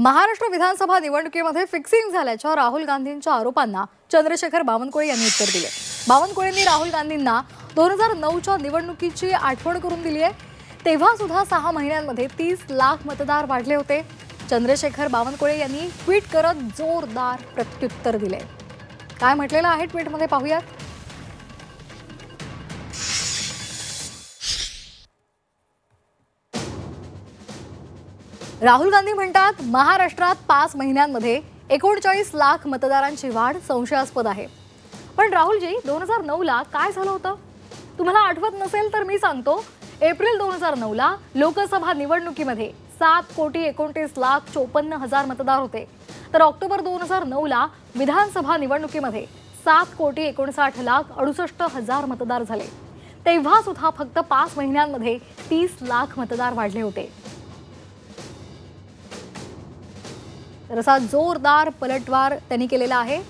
महाराष्ट्र विधानसभा निवडणुकीमध्ये फिक्सिंग झाल्याच्या राहुल गांधींच्या आरोपांना चंद्रशेखर बावनकुळे यांनी उत्तर दिले। बावनकुळेंनी राहुल गांधींना 2009च्या निवडणुकीची आठवण करून दिली आहे। तेव्हा सुद्धा 6 महिन्यांमध्ये 30 लाख मतदार वाढले होते। चंद्रशेखर बावनकुळे यांनी ट्विट करत जोरदार प्रत्युत्तर दिले। काय म्हटलेलं आहे ट्विटमध्ये पाहूयात। राहुल गांधी म्हणतात, महाराष्ट्रात 5 महिन्यांमध्ये 39 लाख मतदारांची वाढ संशयास्पद आहे। पण राहुलजी, 2009ला काय झालं होतं? तुम्हाला आठवत नसेल तर मी सांगतो। एप्रिल 2009ला लोकसभा निवडणुकीमध्ये 7,29,54,000 मतदार होते। तर ऑक्टोबर 2009ला विधानसभा निवडणुकीमध्ये 7,59,68,000 मतदार झाले। तेव्हा सुद्धा फक्त 5 महिन्यांमध्ये 30 लाख मतदार वाढले होते। तर असा जोरदार पलटवार त्यांनी केलेला आहे।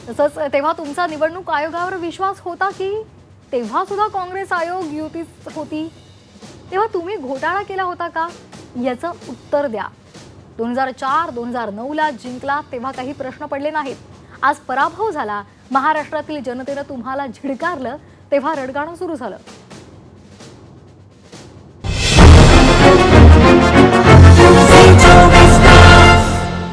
तसंच तेव्हा तुमचा निवडणूक आयोगावर विश्वास होता की तेव्हा सुद्धा काँग्रेस आयोग युतीत होती? तेव्हा तुम्ही घोटाळा केला होता का? याचं उत्तर द्या। 2004-2009ला जिंकला तेव्हा काही प्रश्न पडले नाहीत। आज पराभव झाला, महाराष्ट्रातील जनतेने तुम्हाला झिडकारलं, तेव्हा रडगाणं सुरू झालं।